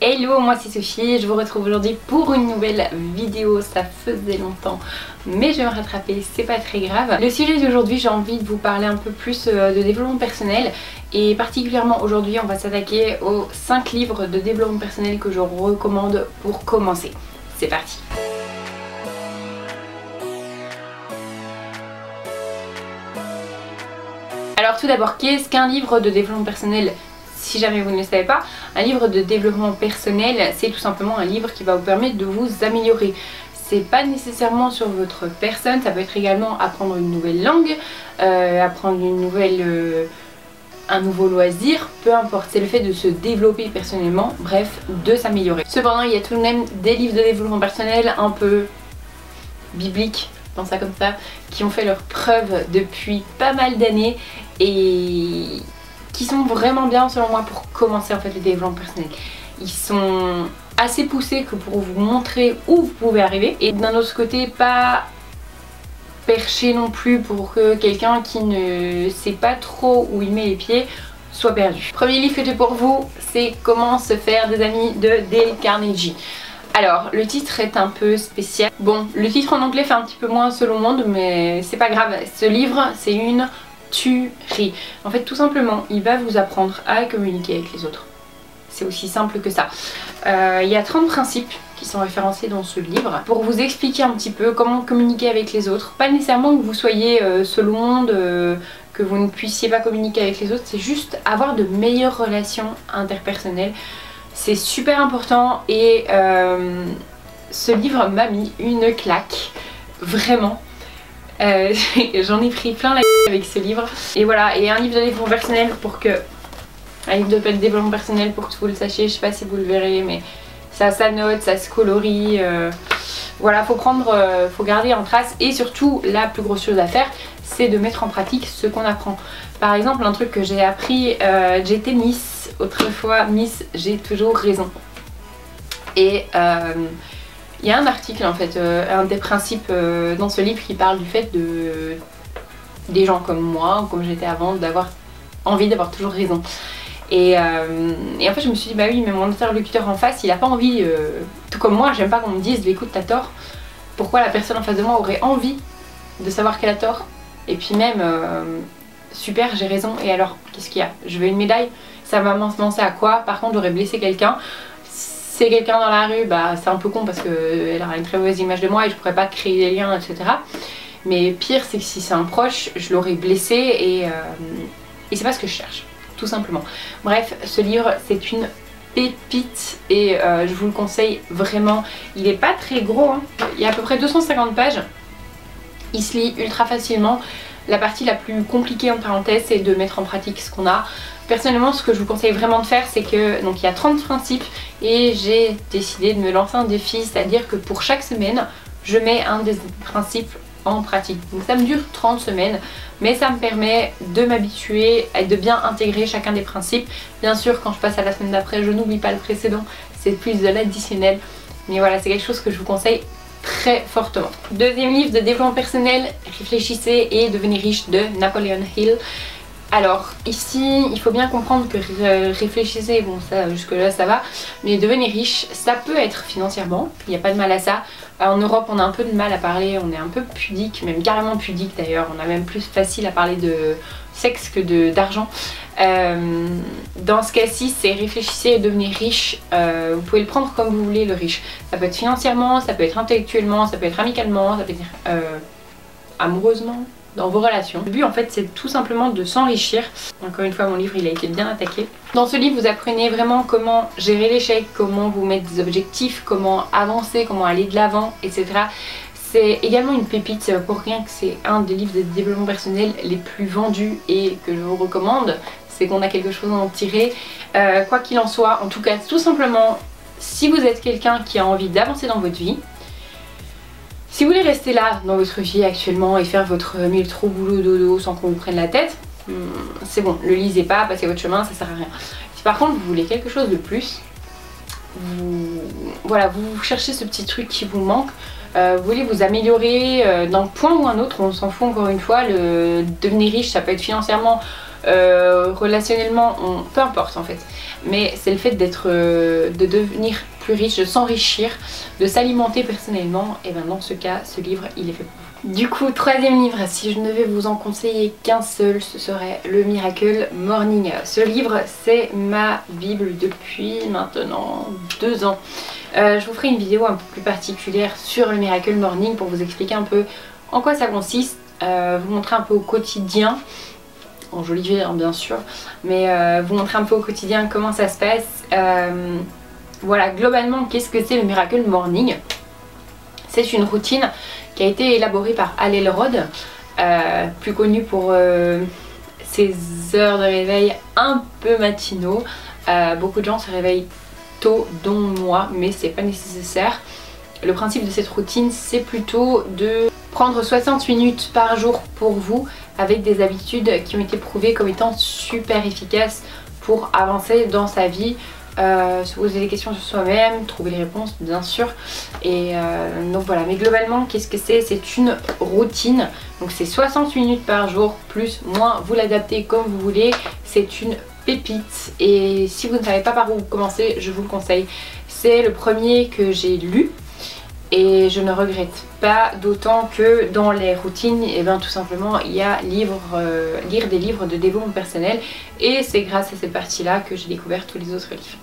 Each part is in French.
Hello, moi c'est Sophie, je vous retrouve aujourd'hui pour une nouvelle vidéo. Ça faisait longtemps mais je vais me rattraper, c'est pas très grave. Le sujet d'aujourd'hui, j'ai envie de vous parler un peu plus de développement personnel, et particulièrement aujourd'hui on va s'attaquer aux 5 livres de développement personnel que je recommande pour commencer. C'est parti. Alors tout d'abord, qu'est-ce qu'un livre de développement personnel? Si jamais vous ne le savez pas, un livre de développement personnel, c'est tout simplement un livre qui va vous permettre de vous améliorer. C'est pas nécessairement sur votre personne, ça peut être également apprendre une nouvelle langue, apprendre un nouveau loisir, peu importe, c'est le fait de se développer personnellement, bref, de s'améliorer. Cependant, il y a tout de même des livres de développement personnel un peu bibliques, dans ça comme ça, qui ont fait leur preuve depuis pas mal d'années et qui sont vraiment bien selon moi pour commencer en fait le développement personnel. Ils sont assez poussés que pour vous montrer où vous pouvez arriver, et d'un autre côté pas perché non plus pour que quelqu'un qui ne sait pas trop où il met les pieds soit perdu. Premier livre que j'ai pour vous, c'est Comment se faire des amis de Dale Carnegie. Alors, le titre est un peu spécial. Bon, le titre en anglais fait un petit peu moins selon le monde, mais c'est pas grave. Ce livre, c'est une tuerie. En fait, tout simplement, il va vous apprendre à communiquer avec les autres. C'est aussi simple que ça. Il y a 30 principes qui sont référencés dans ce livre pour vous expliquer un petit peu comment communiquer avec les autres. Pas nécessairement que vous soyez seul au monde, que vous ne puissiez pas communiquer avec les autres, c'est juste avoir de meilleures relations interpersonnelles. C'est super important et ce livre m'a mis une claque, vraiment. J'en ai pris plein la avec ce livre. Et voilà, et un livre de développement personnel pour que... Un livre de développement personnel pour que vous le sachiez, je sais pas si vous le verrez, mais ça s'annote, ça se colorie. Voilà, faut garder en trace, et surtout la plus grosse chose à faire, c'est de mettre en pratique ce qu'on apprend. Par exemple, un truc que j'ai appris, j'étais Miss, autrefois Miss, j'ai toujours raison. Et il y a un article en fait, un des principes dans ce livre qui parle du fait des gens comme moi, comme j'étais avant, d'avoir envie d'avoir toujours raison. Et en fait je me suis dit bah oui, mais mon interlocuteur en face il a pas envie, tout comme moi j'aime pas qu'on me dise écoute t'as tort. Pourquoi la personne en face de moi aurait envie de savoir qu'elle a tort? Et puis même super j'ai raison, et alors qu'est-ce qu'il y a? Je veux une médaille? Ça va m'influencer à quoi? Par contre j'aurais blessé quelqu'un, c'est quelqu'un dans la rue, bah c'est un peu con parce qu'elle aura une très mauvaise image de moi et je pourrais pas créer des liens, etc. Mais pire c'est que si c'est un proche, je l'aurais blessé et c'est pas ce que je cherche, tout simplement. Bref, ce livre c'est une pépite et je vous le conseille vraiment. Il est pas très gros, hein. Il y a à peu près 250 pages, il se lit ultra facilement. La partie la plus compliquée en parenthèse c'est de mettre en pratique ce qu'on a. Personnellement ce que je vous conseille vraiment de faire, c'est que donc il y a 30 principes et j'ai décidé de me lancer un défi, c'est-à-dire que pour chaque semaine je mets un des principes en pratique. Donc ça me dure 30 semaines, mais ça me permet de m'habituer et de bien intégrer chacun des principes. Bien sûr quand je passe à la semaine d'après je n'oublie pas le précédent, c'est plus de l'additionnel, mais voilà, c'est quelque chose que je vous conseille très fortement. Deuxième livre de développement personnel, Réfléchissez et devenez riche de Napoleon Hill. Alors ici il faut bien comprendre que réfléchissez, bon ça jusque là ça va, mais devenez riche ça peut être financièrement, il n'y a pas de mal à ça. En Europe on a un peu de mal à parler, on est un peu pudique, même carrément pudique d'ailleurs, on a même plus facile à parler de sexe que d'argent. Dans ce cas-ci c'est réfléchissez et devenez riche. Vous pouvez le prendre comme vous voulez le riche, ça peut être financièrement, ça peut être intellectuellement, ça peut être amicalement, ça peut être amoureusement, dans vos relations. Le but en fait c'est tout simplement de s'enrichir. Encore une fois mon livre il a été bien attaqué. Dans ce livre vous apprenez vraiment comment gérer l'échec, comment vous mettre des objectifs, comment avancer, comment aller de l'avant, etc. C'est également une pépite, c'est pas pour rien que c'est un des livres de développement personnel les plus vendus et que je vous recommande. C'est qu'on a quelque chose à en tirer. Quoi qu'il en soit, en tout cas tout simplement, si vous êtes quelqu'un qui a envie d'avancer dans votre vie, si vous voulez rester là dans votre vie actuellement et faire votre 1000 trous boulot dodo sans qu'on vous prenne la tête, c'est bon, le lisez pas, passez votre chemin, ça sert à rien. Si par contre vous voulez quelque chose de plus, voilà, vous cherchez ce petit truc qui vous manque, vous voulez vous améliorer d'un point ou un autre, on s'en fout encore une fois, le devenir riche ça peut être financièrement, relationnellement, peu importe en fait. Mais c'est le fait d'être, de devenir plus riche, de s'enrichir, de s'alimenter personnellement. Et bien dans ce cas, ce livre, il est fait pour vous. Du coup, troisième livre, si je ne devais vous en conseiller qu'un seul, ce serait le Miracle Morning. Ce livre, c'est ma bible depuis maintenant 2 ans. Je vous ferai une vidéo un peu plus particulière sur le Miracle Morning pour vous expliquer un peu en quoi ça consiste, vous montrer un peu au quotidien, en joli vie hein, bien sûr, mais vous montrer un peu au quotidien comment ça se passe. Voilà, globalement, qu'est-ce que c'est le Miracle Morning? C'est une routine qui a été élaborée par Hal Elrod, plus connu pour ses heures de réveil un peu matinaux. Beaucoup de gens se réveillent tôt, dont moi, mais c'est pas nécessaire. Le principe de cette routine, c'est plutôt de prendre 60 minutes par jour pour vous, avec des habitudes qui ont été prouvées comme étant super efficaces pour avancer dans sa vie, se poser des questions sur soi-même, trouver les réponses bien sûr. Et donc voilà, mais globalement qu'est-ce que c'est? C'est une routine, donc c'est 60 minutes par jour, plus, moins, vous l'adaptez comme vous voulez. C'est une pépite et si vous ne savez pas par où commencer, je vous le conseille. C'est le premier que j'ai lu et je ne regrette pas, d'autant que dans les routines, et bien tout simplement il y a lire des livres de développement personnel, et c'est grâce à cette partie là que j'ai découvert tous les autres livres.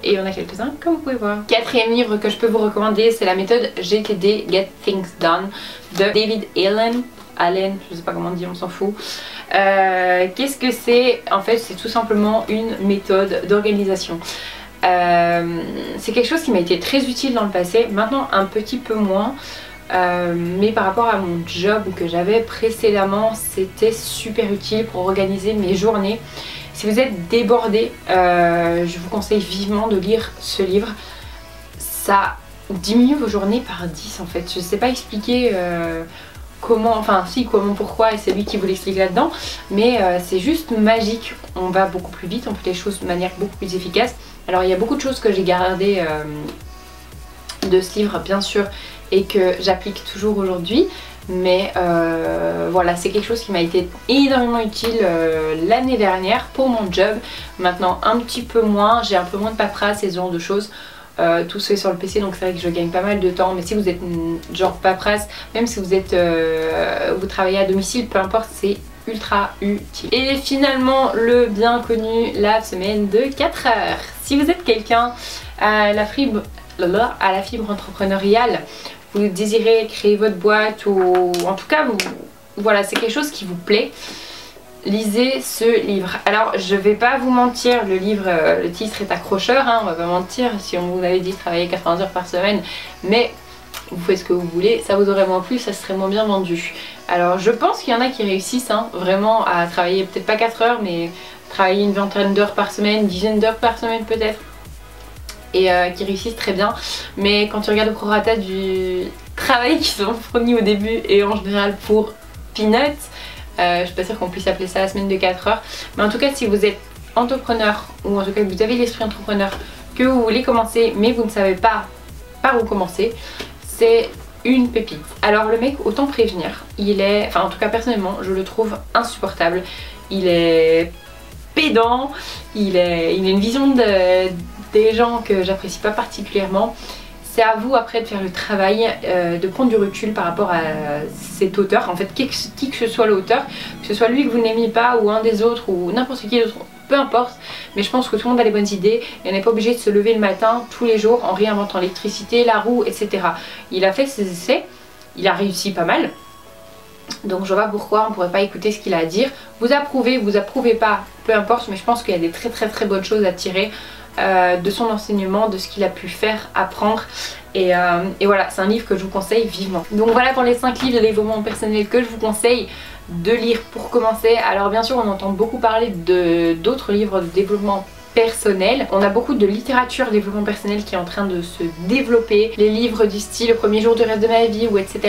Et il y en a quelques-uns comme vous pouvez voir. Quatrième livre que je peux vous recommander, c'est la méthode GTD, Get Things Done, de David Allen, je sais pas comment dire, on s'en fout. Qu'est-ce que c'est? En fait c'est tout simplement une méthode d'organisation. C'est quelque chose qui m'a été très utile dans le passé, maintenant un petit peu moins, mais par rapport à mon job que j'avais précédemment, c'était super utile pour organiser mes journées. Si vous êtes débordé, je vous conseille vivement de lire ce livre. Ça diminue vos journées par 10 en fait. Je sais pas expliquer comment, enfin si, comment, pourquoi, et c'est lui qui vous l'explique là-dedans, mais c'est juste magique. On va beaucoup plus vite, on fait les choses de manière beaucoup plus efficace. Alors il y a beaucoup de choses que j'ai gardées de ce livre bien sûr et que j'applique toujours aujourd'hui, mais voilà, c'est quelque chose qui m'a été énormément utile l'année dernière pour mon job. Maintenant un petit peu moins, j'ai un peu moins de paperasse et ce genre de choses. Tout se fait sur le PC, donc c'est vrai que je gagne pas mal de temps, mais si vous êtes genre paperasse, même si vous êtes vous travaillez à domicile, peu importe, c'est ultra utile. Et finalement le bien connu, la semaine de 4 heures. Si vous êtes quelqu'un à la fibre entrepreneuriale, vous désirez créer votre boîte, ou en tout cas voilà, c'est quelque chose qui vous plaît, lisez ce livre. Alors je vais pas vous mentir, le livre, le titre est accrocheur, hein, on va pas mentir, si on vous avait dit travailler 80 heures par semaine, mais vous faites ce que vous voulez, ça vous aurait moins plu, ça serait moins bien vendu. Alors je pense qu'il y en a qui réussissent hein, vraiment à travailler, peut-être pas 4 heures, mais travailler une vingtaine d'heures par semaine, une dizaine d'heures par semaine peut-être, et qui réussissent très bien. Mais quand tu regardes le prorata du travail qu'ils ont fourni au début, et en général pour peanuts, je suis pas sûre qu'on puisse appeler ça la semaine de 4 heures. Mais en tout cas si vous êtes entrepreneur, ou en tout cas que vous avez l'esprit entrepreneur, que vous voulez commencer mais vous ne savez pas par où commencer, c'est une pépite. Alors le mec, autant prévenir, il est, enfin en tout cas personnellement je le trouve insupportable. Il est pédant, il a une vision des gens que j'apprécie pas particulièrement. C'est à vous après de faire le travail, de prendre du recul par rapport à cet auteur. En fait qui que ce soit l'auteur, que ce soit lui que vous n'aimez pas ou un des autres ou n'importe qui d'autre, peu importe, mais je pense que tout le monde a les bonnes idées et on n'est pas obligé de se lever le matin tous les jours en réinventant l'électricité, la roue, etc. Il a fait ses essais, il a réussi pas mal, donc je vois pourquoi on ne pourrait pas écouter ce qu'il a à dire. Vous approuvez, vous approuvez pas, peu importe, mais je pense qu'il y a des très bonnes choses à tirer de son enseignement, de ce qu'il a pu faire, apprendre. Et voilà, c'est un livre que je vous conseille vivement. Donc voilà pour les 5 livres de développement personnel que je vous conseille de lire pour commencer. Alors bien sûr on entend beaucoup parler d'autres livres de développement personnel. On a beaucoup de littérature développement personnel qui est en train de se développer. Les livres du style Le premier jour du reste de ma vie ou etc.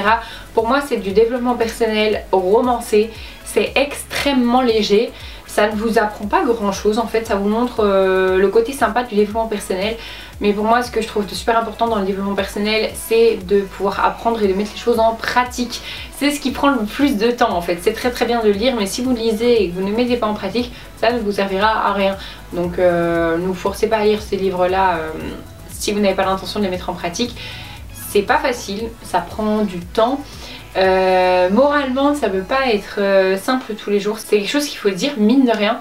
Pour moi c'est du développement personnel romancé. C'est extrêmement léger. Ça ne vous apprend pas grand chose en fait, ça vous montre le côté sympa du développement personnel. Mais pour moi, ce que je trouve de super important dans le développement personnel, c'est de pouvoir apprendre et de mettre les choses en pratique. C'est ce qui prend le plus de temps en fait. C'est très bien de lire, mais si vous lisez et que vous ne mettez pas en pratique, ça ne vous servira à rien. Donc ne vous forcez pas à lire ces livres-là si vous n'avez pas l'intention de les mettre en pratique. C'est pas facile, ça prend du temps. Moralement, ça peut pas être simple tous les jours. C'est quelque chose qu'il faut dire, mine de rien,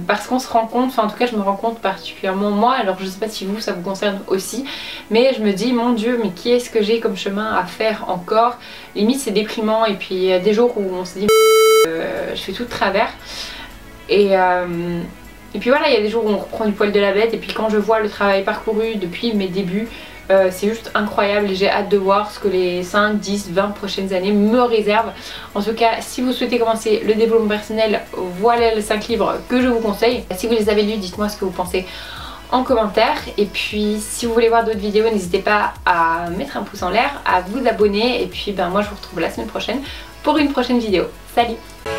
parce qu'on se rend compte, enfin en tout cas je me rends compte particulièrement moi, alors je sais pas si vous ça vous concerne aussi, mais je me dis mon Dieu, mais qui est-ce que j'ai comme chemin à faire encore? Limite c'est déprimant, et puis il y a des jours où on se dit je fais tout de travers, et puis voilà, il y a des jours où on reprend du poil de la bête, et puis quand je vois le travail parcouru depuis mes débuts, c'est juste incroyable et j'ai hâte de voir ce que les 5, 10, 20 prochaines années me réservent. En tout cas, si vous souhaitez commencer le développement personnel, voilà les 5 livres que je vous conseille. Si vous les avez lus, dites-moi ce que vous pensez en commentaire. Et puis si vous voulez voir d'autres vidéos, n'hésitez pas à mettre un pouce en l'air, à vous abonner. Et puis moi je vous retrouve la semaine prochaine pour une prochaine vidéo. Salut!